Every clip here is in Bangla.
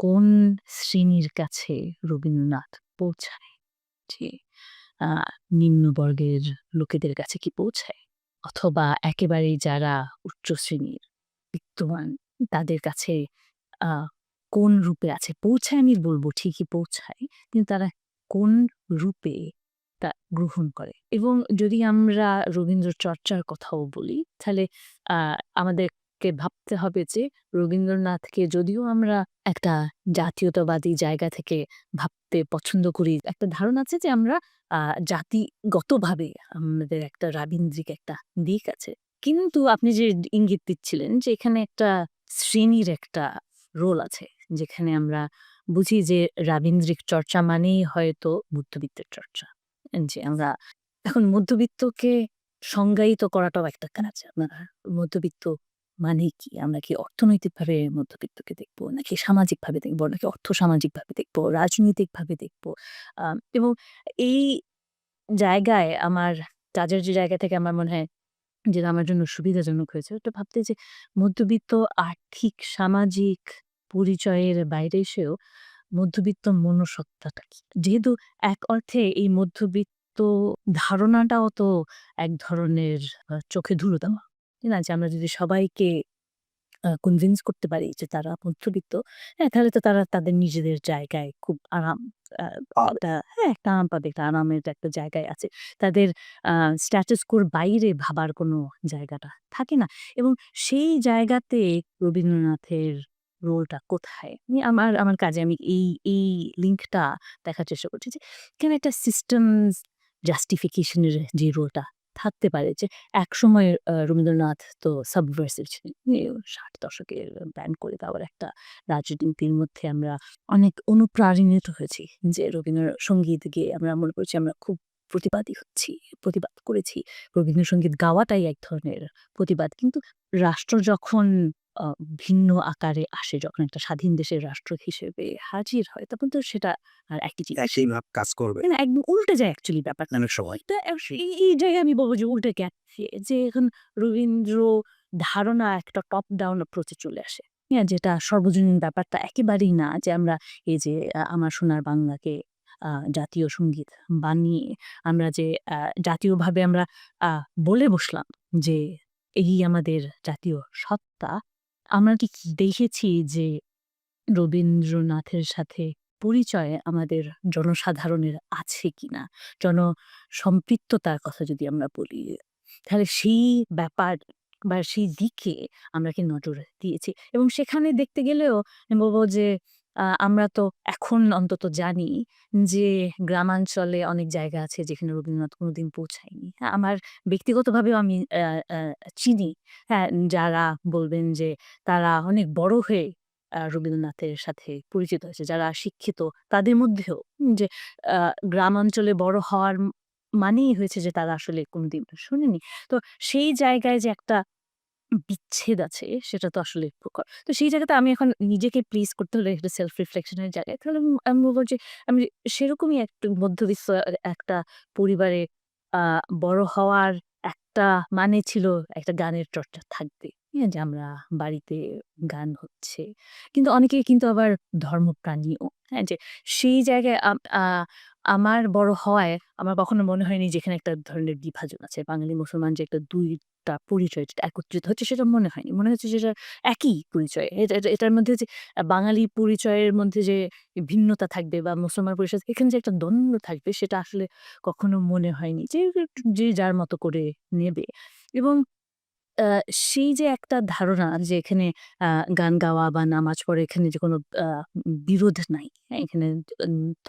কোন শ্রেণীর কাছে রবীন্দ্রনাথ পৌঁছায়? যে আ নিম্নবর্গের লোকেদের কাছে কি পৌঁছায়? অথবা একেবারেই যারা উচ্চ শ্রেণীর বিত্তবান তাদের কাছে আ কোন রূপে আছে? পৌঁছায় আমি বলব ঠিকই পৌঁছায়। কিন্তু তারা কোন রূপে তা গ্রহণ করে? এবং যদি আমরা রবীন্দ্র চর্চার কথাও বলি, তাহলে আ আমাদেরকে ভাবতে হবে যে রবীন্দ্রনাথকে যদিও আমরা একটা জাতীয়তাবাদী জায়গা থেকে ভাবতে পছন্দ করি, একটা ধারণা আছে যে আমরা আ জাতিগতভাবে আমাদের একটা রাবীন্দ্রিক একটা দিক আছে। কিন্তু আপনি যে ইঙ্গিত দিচ্ছিলেন যে এখানে একটা শ্রেণীর একটা রোল আছে। যেখানে আমরা বুঝি যে রাবীন্দ্রিক চর্চা মানেই হয়তো মধ্যবিত্তের চর্চা। যে আমরা এখন মধ্যবিত্তকে সংজ্ঞায়িত করাটাও একটা কাজ। আপনার মধ্যবিত্ত মানে কি? আমরা কি অর্থনৈতিকভাবে মধ্যবিত্তকে দেখব? নাকি সামাজিকভাবে দেখব? নাকি অর্থসামাজিকভাবে দেখব? রাজনৈতিকভাবে দেখব? এবং এই জায়গায় আমার কাজের যে জায়গা থেকে আমার মনে হয় যেটা আমার জন্য সুবিধাজনক হয়েছে ওটা ভাবতে যে মধ্যবিত্ত আর্থিক, সামাজিক পরিচয়ের বাইরে এসেও মধ্যবিত্ত মনুষ্যত্বটা কি? যেহেতু এক অর্থে এই মধ্যবিত্ত ধারণাটাও তো এক ধরনের চোখে ধুলো দেওয়া। ঠিক না? যে আমরা যদি সবাইকে কনভিন্স করতে পারি যে তারা মধ্যবিত্ত, হ্যাঁ, তাহলে তো তারা তাদের নিজেদের জায়গায় খুব আরাম আ পাবে। একটা হ্যাঁ, একটা আরাম পাবে, একটা আরামের একটা জায়গায় আছে। তাদের আ স্ট্যাটাস কোর বাইরে ভাবার কোনো জায়গাটা থাকে না। এবং সেই জায়গাতে রবীন্দ্রনাথের রোলটা কোথায়? আমার কাজে আমি এই লিঙ্কটা দেখার চেষ্টা করছি যে এখানে একটা সিস্টেমস জাস্টিফিকেশন এর যে রোলটা থাকতে পারে যে একসময় রবীন্দ্রনাথ তো সাবভার্সিভ ছিলেন। ৬০ দশকের ব্যান্ড করে দেওয়ার একটা রাজনীতির মধ্যে আমরা অনেক অনুপ্রাণিত হয়েছি যে রবীন্দ্রসঙ্গীত গেয়ে আমরা মনে করছি আমরা খুব প্রতিবাদী হচ্ছি, প্রতিবাদ করেছি। রবীন্দ্রসঙ্গীত গাওয়াটাই এক ধরনের প্রতিবাদ। কিন্তু রাষ্ট্র যখন আ ভিন্ন আকারে আসে, যখন একটা স্বাধীন দেশের রাষ্ট্র হিসেবে হাজির হয়, তখন তো সেটা আর একই জিনিস একই ভাব কাজ করবে তাই না? একদম উল্টে যায় অ্যাকচুয়ালি ব্যাপারটা। অনেক সময়। তো এই জায়গায় আমি বলব যে উল্টে গেছে। যে এখন রবীন্দ্র ধারণা একটা টপ ডাউন অ্যাপ্রোচ এ চলে আসে। হ্যাঁ? যেটা সর্বজনীন ব্যাপারটা একেবারেই না যে আমরা এই যে আমার সোনার বাংলাকে জাতীয় সংগীত বানিয়ে আমরা যে জাতীয়ভাবে আমরা আ বলে বসলাম যে এই আমাদের জাতীয় সত্তা। আমরা কি দেখেছি যে রবীন্দ্রনাথের সাথে পরিচয় আমাদের জনসাধারণের আছে কিনা? জনসম্পৃক্ততার কথা যদি আমরা বলি, তাহলে সেই ব্যাপার বা সেই দিকে আমরা কি নজর দিয়েছি? এবং সেখানে দেখতে গেলেও আমি বলব যে আমরা তো এখন অন্তত জানি যে গ্রামাঞ্চলে অনেক জায়গা আছে যেখানে রবীন্দ্রনাথ কোনোদিন পৌঁছায়নি। হ্যাঁ, আমার ব্যক্তিগতভাবেও আমি আ আ চিনি, হ্যাঁ, যারা বলবেন যে তারা অনেক বড় হয়ে রবীন্দ্রনাথের সাথে পরিচিত হয়েছে। যারা শিক্ষিত তাদের মধ্যেও যে আ গ্রামাঞ্চলে বড় হওয়ার মানেই হয়েছে যে তারা আসলে কোনদিন শোনেনি। তো সেই জায়গায় যে একটা বিচ্ছেদ আছে সেটা তো আসলে প্রকট। তো সেই জায়গাতে আমি এখন নিজেকে প্লিজ করতে হলে একটা সেলফ রিফ্লেকশন এর জায়গায় তাহলে আমি বলব যে আমি সেরকমই একটু মধ্যবিত্ত একটা পরিবারে আ বড় হওয়ার একটা মানে ছিল একটা গানের চর্চা থাকবে। হ্যাঁ? যে আমরা বাড়িতে গান হচ্ছে। কিন্তু অনেকেই কিন্তু আবার ধর্মপ্রাণীও। হ্যাঁ? যে সেই জায়গায় আমার বড় হওয়ায় আমার কখনো মনে হয়নি যে এখানে একটা ধরনের বিভাজন আছে। বাঙালি মুসলমান যে একটা ২ টা পরিচয় যেটা একত্রিত হচ্ছে সেটা মনে হয়নি। মনে হচ্ছে যে এটা একই পরিচয়। এটার মধ্যে যে বাঙালি পরিচয়ের মধ্যে যে ভিন্নতা থাকবে বা মুসলমান পরিচয় এখানে যে একটা দ্বন্দ্ব থাকবে সেটা আসলে কখনো মনে হয়নি। যে যার মতো করে নেবে এবং আ সেই যে একটা ধারণা যে এখানে আ গান গাওয়া বা নামাজ পড়া এখানে যে কোনো আ বিরোধ নাই। হ্যাঁ? এখানে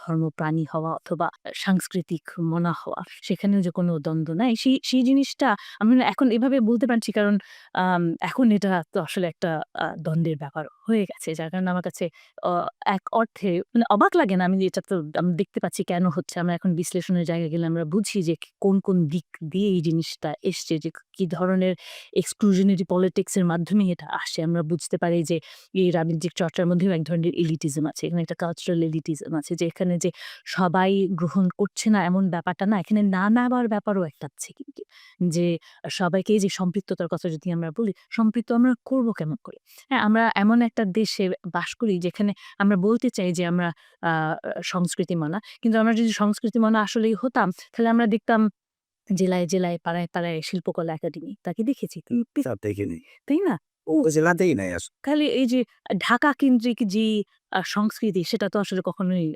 ধর্মপ্রাণী হওয়া অথবা সাংস্কৃতিক মনা হওয়া সেখানেও যে কোনো দ্বন্দ্ব নাই। সেই জিনিসটা আমি না এখন এভাবে বলতে পারছি কারণ এখন এটা তো আসলে একটা দ্বন্দ্বের ব্যাপার হয়ে গেছে। যার কারণে আমার কাছে অ এক অর্থে মানে অবাক লাগে না। এটা তো আমি দেখতে পাচ্ছি কেন হচ্ছে। আমরা এখন বিশ্লেষণের জায়গায় গেলে আমরা বুঝি যে কোন দিক দিয়ে এই জিনিসটা এসছে যে কি ধরনের exclusionary politics এর মাধ্যমেই এটা আসে। আমরা বুঝতে পারি যে এই রাজনৈতিক চর্চার মধ্যেও এক ধরনের elitism আছে। এখানে একটা কালচারাল elitism আছে যে এখানে যে সবাই গ্রহণ করছে না এমন ব্যাপারটা না। এখানে না নেওয়ার ব্যাপারও একটা আছে কিন্তু। যে সবাইকে যে সম্পৃক্ততার কথা যদি আমরা বলি, সম্পৃক্ত আমরা করব কেমন করে? হ্যাঁ, আমরা এমন একটা দেশে বাস করি যেখানে আমরা বলতে চাই যে আমরা সংস্কৃতি মানা। কিন্তু আমরা যদি সংস্কৃতি মানা আসলেই হতাম, তাহলে আমরা দেখতাম জেলায়, জেলায়, পাড়ায়, পাড়ায় শিল্পকলা একাডেমি। তাকে দেখেছি তো? তা দেখিনি। তাই না? ও ওই জেলাতেই নাই আসলে। খালি এই যে ঢাকা কেন্দ্রিক যে সংস্কৃতি সেটা তো আসলে কখনোই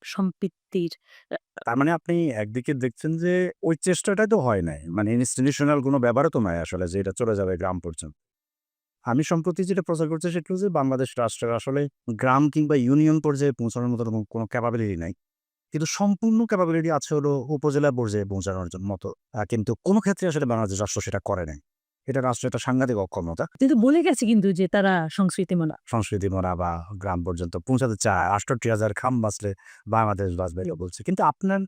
সম্পৃক্তির আ তার মানে আপনি একদিকে দেখছেন যে ওই চেষ্টাটাই তো হয় নাই। মানে ইনস্টিটিউশনাল কোনো ব্যাপারও তো নাই আসলে যে এটা চলে যাবে গ্রাম পর্যন্ত। আমি সম্প্রতি যেটা প্রচার করছি সেটা হচ্ছে যে বাংলাদেশ রাষ্ট্রের আসলে গ্রাম কিংবা ইউনিয়ন পর্যায়ে পৌঁছানোর মতো কোনো ক্যাপাবিলিটি নাই। কিন্তু সম্পূর্ণ ক্যাপাবিলিটি আছে হলো উপজেলা পর্যায়ে পৌঁছানোর মতো। কিন্তু কোনো ক্ষেত্রে আসলে বাংলাদেশ রাষ্ট্র সেটা করে নাই। এটা রাষ্ট্রের একটা সাংঘাতিক অক্ষমতা। কিন্তু বলে গেছে কিন্তু যে তারা সংস্কৃতি মানা। সংস্কৃতি মরা বা গ্রাম পর্যন্ত পৌঁছাতে চায়। ৬৮,০০০ খাম বাঁচলে বাংলাদেশ বাঁচবে এটা বলছে। কিন্তু আপনার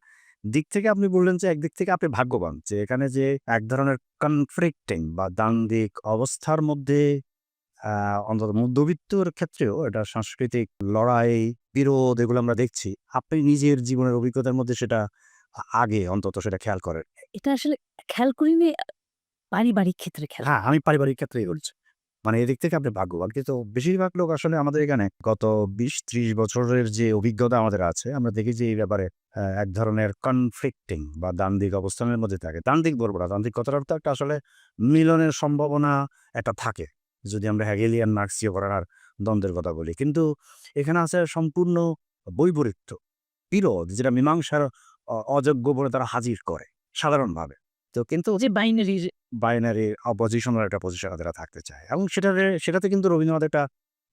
দিক থেকে আপনি বললেন যে একদিক থেকে আপনি ভাগ্যবান যে এখানে যে এক ধরনের কনফ্লিক্টিং বা দ্বান্দ্বিক অবস্থার মধ্যে আ অন্তত মধ্যবিত্তর ক্ষেত্রেও এটা সাংস্কৃতিক লড়াই, বিরোধ এগুলো আমরা দেখছি। আপনি নিজের জীবনের অভিজ্ঞতার মধ্যে সেটা আগে অন্তত সেটা খেয়াল করেন। এটা আসলে খেয়াল করিনি পারিবারিক ক্ষেত্রে খেয়াল হ্যাঁ, আমি পারিবারিক ক্ষেত্রেই বলছি। মানে এদিক থেকে আপনি ভাগ্যবান। কিন্তু বেশিরভাগ লোক আসলে আমাদের এখানে গত ২০-৩০ বছরের যে অভিজ্ঞতা আমাদের আছে, আমরা দেখি যে এই ব্যাপারে এক ধরনের কনফ্লিক্টিং বা দ্বান্দ্বিক অবস্থানের মধ্যে থাকে। দ্বান্দ্বিক বলব না, দ্বান্দ্বিক কথাটার তো একটা আসলে মিলনের সম্ভাবনা একটা থাকে। যদি আমরা হেগেলিয়ান মার্ক্সীয় ঘরানার দ্বন্দ্বের কথা বলি। কিন্তু এখানে আছে সম্পূর্ণ বৈপরীত্য, বিরোধ যেটা মীমাংসার অযোগ্য বলে তারা হাজির করে সাধারণভাবে। তো কিন্তু যে বাইনারির বাইনারি অপোজিশনাল একটা পজিশনে তারা থাকতে চায় এবং সেটাতে কিন্তু রবীন্দ্রনাথ একটা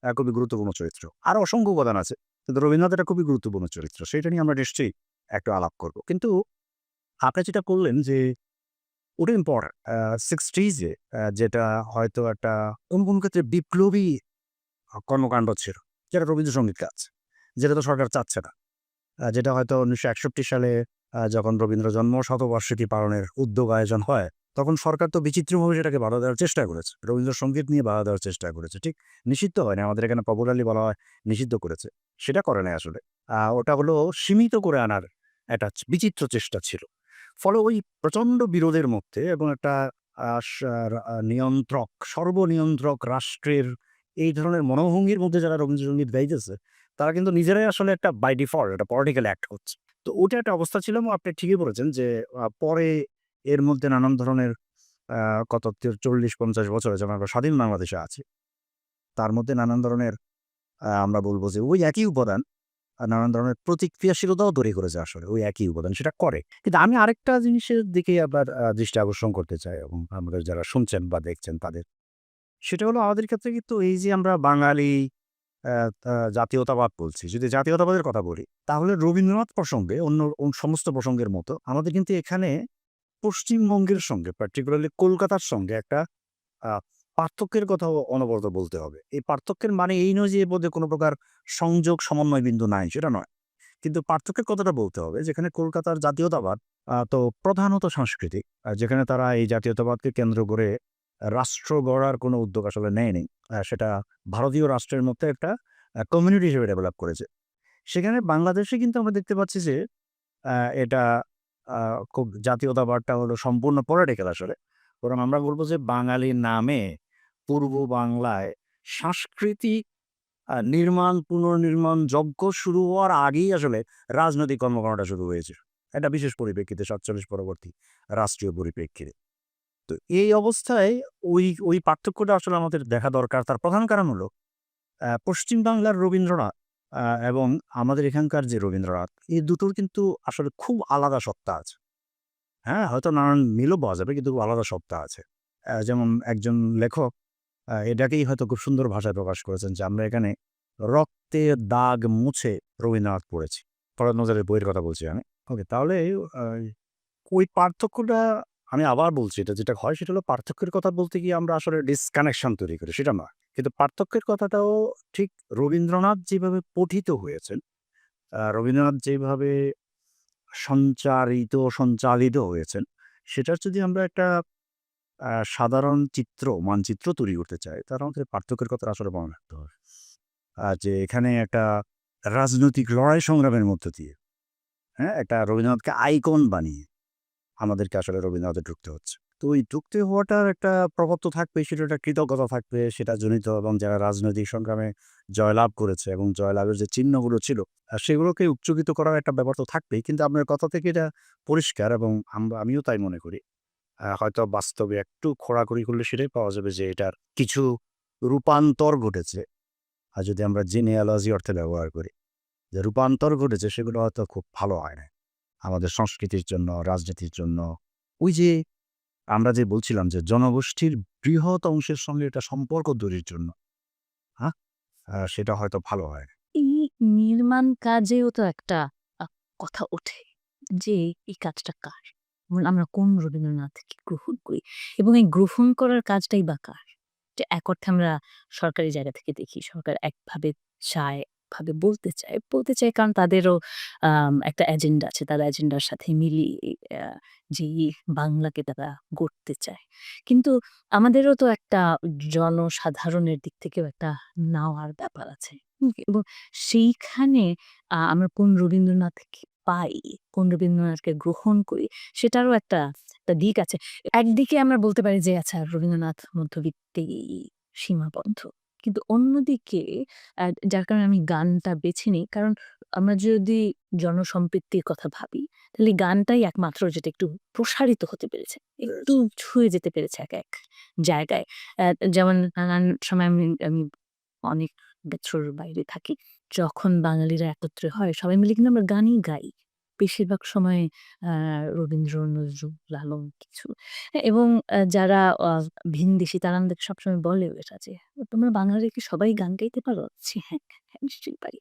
খুবই গুরুত্বপূর্ণ চরিত্র। আরো অসংখ্য উপাদান আছে। কিন্তু রবীন্দ্রনাথ একটা খুবই গুরুত্বপূর্ণ চরিত্র। সেটা নিয়ে আমরা নিশ্চয়ই একটু আলাপ করব। কিন্তু আপনি যেটা করলেন যে ওটা ইম্পোর্টেন্ট 60s এ যেটা হয়তো একটা কোনো ক্ষেত্রে বিপ্লবী কর্মকাণ্ড ছিল। যেটা রবীন্দ্রসঙ্গীত কাজ। যেটা তো সরকার চাচ্ছে না। যেটা হয়তো ১৯৬১ সালে যখন রবীন্দ্র জন্ম শতবার্ষিকী পালনের উদ্যোগ আয়োজন হয়, তখন সরকার তো বিচিত্রভাবে সেটাকে বাধা দেওয়ার চেষ্টা করেছে। রবীন্দ্রসঙ্গীত নিয়ে বাধা দেওয়ার চেষ্টা করেছে। ঠিক নিষিদ্ধ হয়নি। আমাদের এখানে পপুলারলি বলা হয় নিষিদ্ধ করেছে। সেটা করে নাই আসলে। ওটা হলো সীমিত করে আনার একটা বিচিত্র চেষ্টা ছিল। ফলে ওই প্রচণ্ড বিরোধের মধ্যে এবং একটা আ সা রা নিয়ন্ত্রক, সর্বনিয়ন্ত্রক রাষ্ট্রের এই ধরনের মনোভঙ্গির মধ্যে যারা রবীন্দ্রসঙ্গীত গাইতেছে তারা কিন্তু নিজেরাই আসলে একটা বাই ডিফল্ট একটা পলিটিক্যাল অ্যাক্ট করছে। তো ওটা একটা অবস্থা ছিল এবং আপনি ঠিকই বলেছেন যে পরে এর মধ্যে নানান ধরনের আ কত ৪০-৫০ বছরে যেমন আমরা স্বাধীন বাংলাদেশে আছি। তার মধ্যে নানান ধরনের আমরা বলব যে ওই একই উপাদান নানান ধরনের প্রতিক্রিয়াশীলতাও তৈরি করেছে আসলে ওই একই উপাদান সেটা করে। কিন্তু আমি আরেকটা জিনিসের দিকে আবার দৃষ্টি আকর্ষণ করতে চাই এবং আমাদের যারা শুনছেন বা দেখছেন তাদের। সেটা হলো আমাদের ক্ষেত্রে কিন্তু এই যে আমরা বাঙালি অ্যা তা জাতীয়তাবাদ বলছি। যদি জাতীয়তাবাদের কথা বলি, তাহলে রবীন্দ্রনাথ প্রসঙ্গে অন্য সমস্ত প্রসঙ্গের মতো আমাদের কিন্তু এখানে পশ্চিমবঙ্গের সঙ্গে পার্টিকুলারলি কলকাতার সঙ্গে একটা আ পার্থক্যের কথাও অনবরত বলতে হবে। এই পার্থক্যের মানে এই নয় যে এর মধ্যে কোনো প্রকার সংযোগ সমন্বয় বিন্দু নাই, সেটা নয়। কিন্তু পার্থক্যের কথাটা বলতে হবে যেখানে কলকাতার জাতীয়তাবাদ তো প্রধানত সাংস্কৃতিক। যেখানে তারা এই জাতীয়তাবাদকে কেন্দ্র করে রাষ্ট্র গড়ার কোনো উদ্যোগ আসলে নেয়নি। সেটা ভারতীয় রাষ্ট্রের মধ্যে একটা কমিউনিটি হিসেবে ডেভেলপ করেছে। সেখানে বাংলাদেশে কিন্তু আমরা দেখতে পাচ্ছি যে আ এটা আ খুব জাতীয়তাবাদটা হলো সম্পূর্ণ পলিটিক্যাল আসলে। বরং আমরা বলব যে বাঙালি নামে পূর্ব বাংলায় সাংস্কৃতিক নির্মাণ, পুনর্নির্মাণ যজ্ঞ শুরু হওয়ার আগেই আসলে রাজনৈতিক কর্মকাণ্ডটা শুরু হয়েছে। একটা বিশেষ পরিপ্রেক্ষিতে ৪৭ পরবর্তী রাষ্ট্রীয় পরিপ্রেক্ষিতে। তো এই অবস্থায় ওই পার্থক্যটা আসলে আমাদের দেখা দরকার। তার প্রধান কারণ হলো পশ্চিম বাংলার রবীন্দ্রনাথ এবং আমাদের এখানকার যে রবীন্দ্রনাথ, এই দুটোর কিন্তু আসলে খুব আলাদা সত্তা আছে। হ্যাঁ? হয়তো নানান মিলও পাওয়া যাবে কিন্তু খুব আলাদা সত্তা আছে। যেমন একজন লেখক এটাকেই হয়তো খুব সুন্দর ভাষায় প্রকাশ করেছেন যে, আমরা এখানে রক্তের দাগ মুছে রবীন্দ্রনাথ পড়েছি। ফরহাদ নজরের বইয়ের কথা বলছি আমি। ওকে তাহলে আ ওই পার্থক্যটা আমি আবার বলছি এটা যেটা হয় সেটা হলো পার্থক্যের কথা বলতে গিয়ে আমরা আসলে ডিসকানেকশন তৈরি করি সেটা নয়। কিন্তু পার্থক্যের কথাটাও ঠিক রবীন্দ্রনাথ যেভাবে পঠিত হয়েছেন, রবীন্দ্রনাথ যেভাবে সঞ্চালিত হয়েছেন, সেটার যদি আমরা একটা সাধারণ মানচিত্র তৈরি করতে চাই, তার আমাদের পার্থক্যের কথা আসলে মনে রাখতে হবে। যে এখানে একটা রাজনৈতিক লড়াই সংগ্রামের মধ্য দিয়ে, হ্যাঁ? একটা রবীন্দ্রনাথকে আইকন বানিয়ে আমাদেরকে আসলে রবীন্দ্রনাথে ঢুকতে হচ্ছে। তো ওই যুক্তি হওয়াটার একটা প্রভাব তো থাকবেই, সেটা একটা কৃতজ্ঞতা থাকবে, সেটা জনিত এবং যারা রাজনৈতিক সংগ্রামে জয়লাভ করেছে এবং জয়লাভের যে চিহ্নগুলো ছিল সেগুলোকে উচ্চকিত করার একটা ব্যাপার তো থাকবেই। কিন্তু আপনার কথা থেকে এটা পরিষ্কার এবং আমিও তাই মনে করি। হয়তো বাস্তবে একটু খোঁড়াখুড়ি করলে সেটাই পাওয়া যাবে যে এটার কিছু রূপান্তর ঘটেছে। আর যদি আমরা জিনিওলজি অর্থে ব্যবহার করি, যে রূপান্তর ঘটেছে সেগুলো হয়তো খুব ভালো হয় নাই। আমাদের সংস্কৃতির জন্য, রাজনীতির জন্য। ওই যে আমরা যে বলছিলাম যে জনগোষ্ঠীর বৃহৎ অংশের সঙ্গে এটা সম্পর্ক তৈরির জন্য, হ্যাঁ? সেটা হয়তো ভালো হয় না। এই নির্মাণ কাজেও তো একটা আ কথা ওঠে যে এই কাজটা কার? আমরা কোন রবীন্দ্রনাথকে গ্রহণ করি এবং এই গ্রহণ করার কাজটাই বা কার? যে এক অর্থে আমরা সরকারি জায়গা থেকে দেখি। সরকার একভাবে চায়, একভাবে বলতে চায় কারণ তাদেরও একটা এজেন্ডা আছে। তার এজেন্ডার সাথে মিলিয়ে আ যেই বাংলাকে তারা গড়তে চায়। কিন্তু আমাদেরও তো একটা জনসাধারণের দিক থেকেও একটা নেওয়ার ব্যাপার আছে। এবং সেইখানে আমরা কোন রবীন্দ্রনাথকে পাই, কোন রবীন্দ্রনাথকে গ্রহণ করি সেটারও একটা দিক আছে। একদিকে আমরা বলতে পারি যে আচ্ছা রবীন্দ্রনাথ মধ্যবিত্তেই সীমাবদ্ধ। কিন্তু অন্যদিকে যার কারণে আমি গানটা বেছে নিই। কারণ আমরা যদি জনসম্পৃক্তির কথা ভাবি, তাহলে গানটাই একমাত্র যেটা একটু প্রসারিত হতে পেরেছে। একটু ছুঁয়ে যেতে পেরেছে এক জায়গায়। যেমন নানান সময় আমি অনেক বছর বাইরে থাকি। যখন বাঙালিরা একত্রে হয়, সবাই মিলে কিন্তু আমরা গানই গাই। বেশিরভাগ সময় আ রবীন্দ্র, নজরুল, লালন কিছু। এবং যারা ভিনদেশী তারা আমাদেরকে সবসময় বলেও এটা যে, "তোমরা বাঙালিরা কি সবাই গান গাইতে পারো?" হ্যাঁ, হ্যাঁ, নিশ্চয়ই পারি।